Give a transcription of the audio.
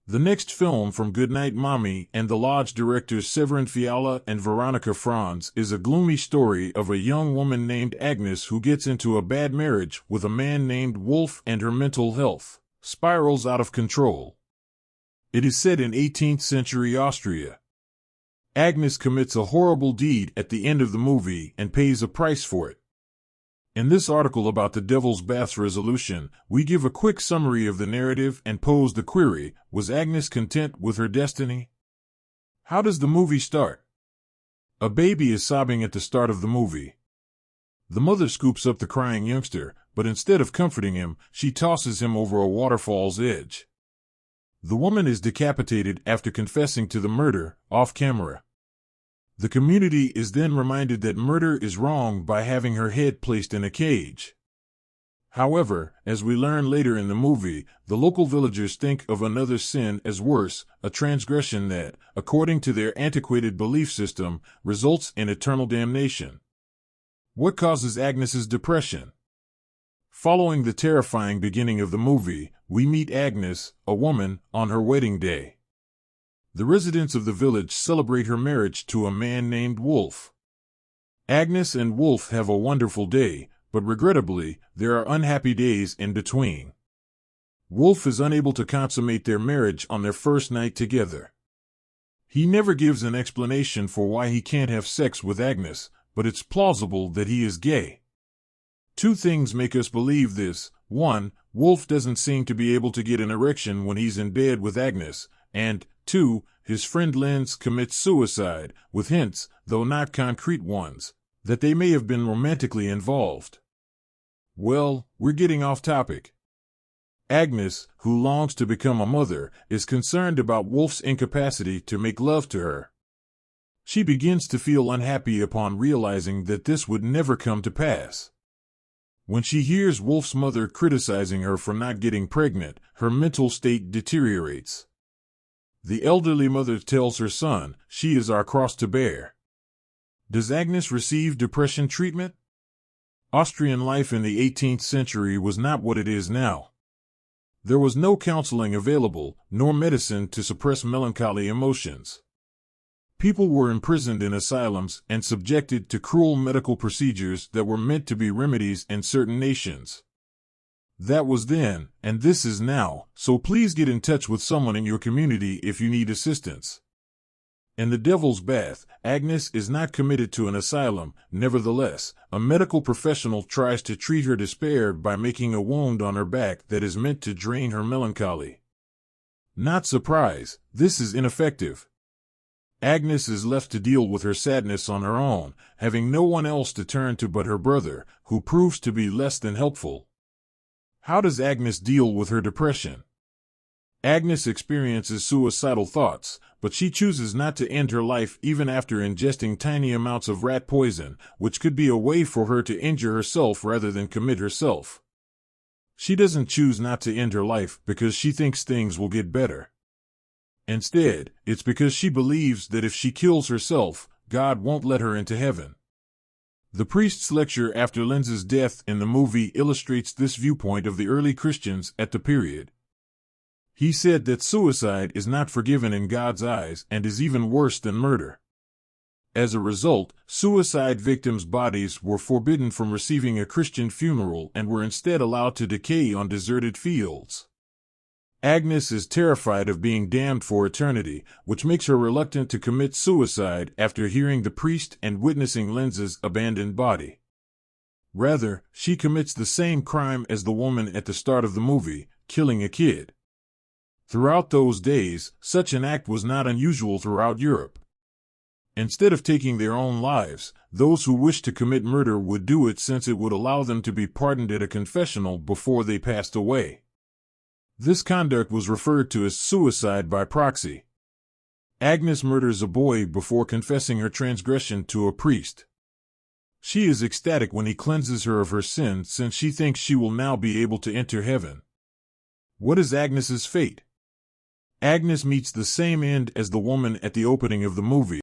The next film from Goodnight Mommy and the Lodge directors Severin Fiala and Veronica Franz is a gloomy story of a young woman named Agnes who gets into a bad marriage with a man named Wolf, and her mental health spirals out of control. It is set in 18th century Austria. Agnes commits a horrible deed at the end of the movie and pays a price for it. In this article about the Devil's Baths resolution, we give a quick summary of the narrative and pose the query: was Agnes content with her destiny? How does the movie start? A baby is sobbing at the start of the movie. The mother scoops up the crying youngster, but instead of comforting him, she tosses him over a waterfall's edge. The woman is decapitated after confessing to the murder, off camera. The community is then reminded that murder is wrong by having her head placed in a cage. However, as we learn later in the movie, the local villagers think of another sin as worse, a transgression that, according to their antiquated belief system, results in eternal damnation. What causes Agnes's depression? Following the terrifying beginning of the movie, we meet Agnes, a woman, on her wedding day. The residents of the village celebrate her marriage to a man named Wolf. Agnes and Wolf have a wonderful day, but regrettably, there are unhappy days in between. Wolf is unable to consummate their marriage on their first night together. He never gives an explanation for why he can't have sex with Agnes, but it's plausible that he is gay. Two things make us believe this. One, Wolf doesn't seem to be able to get an erection when he's in bed with Agnes, and two, his friend Lenz commits suicide, with hints, though not concrete ones, that they may have been romantically involved. Well, we're getting off topic. Agnes, who longs to become a mother, is concerned about Wolf's incapacity to make love to her. She begins to feel unhappy upon realizing that this would never come to pass. When she hears Wolf's mother criticizing her for not getting pregnant, her mental state deteriorates. The elderly mother tells her son, "She is our cross to bear." Does Agnes receive depression treatment? Austrian life in the 18th century was not what it is now. There was no counseling available, nor medicine to suppress melancholy emotions. People were imprisoned in asylums and subjected to cruel medical procedures that were meant to be remedies in certain nations. That was then, and this is now, so please get in touch with someone in your community if you need assistance. In The Devil's Bath, Agnes is not committed to an asylum. Nevertheless, a medical professional tries to treat her despair by making a wound on her back that is meant to drain her melancholy. Not surprise, this is ineffective. Agnes is left to deal with her sadness on her own, having no one else to turn to but her brother, who proves to be less than helpful. How does Agnes deal with her depression? Agnes experiences suicidal thoughts, but she chooses not to end her life even after ingesting tiny amounts of rat poison, which could be a way for her to injure herself rather than commit herself. She doesn't choose not to end her life because she thinks things will get better. Instead, it's because she believes that if she kills herself, God won't let her into heaven. The priest's lecture after Lenz's death in the movie illustrates this viewpoint of the early Christians at the period. He said that suicide is not forgiven in God's eyes and is even worse than murder. As a result, suicide victims' bodies were forbidden from receiving a Christian funeral and were instead allowed to decay on deserted fields. Agnes is terrified of being damned for eternity, which makes her reluctant to commit suicide after hearing the priest and witnessing Lenz's abandoned body. Rather, she commits the same crime as the woman at the start of the movie, killing a kid. Throughout those days, such an act was not unusual throughout Europe. Instead of taking their own lives, those who wished to commit murder would do it since it would allow them to be pardoned at a confessional before they passed away. This conduct was referred to as suicide by proxy. Agnes murders a boy before confessing her transgression to a priest. She is ecstatic when he cleanses her of her sin since she thinks she will now be able to enter heaven. What is Agnes's fate? Agnes meets the same end as the woman at the opening of the movie.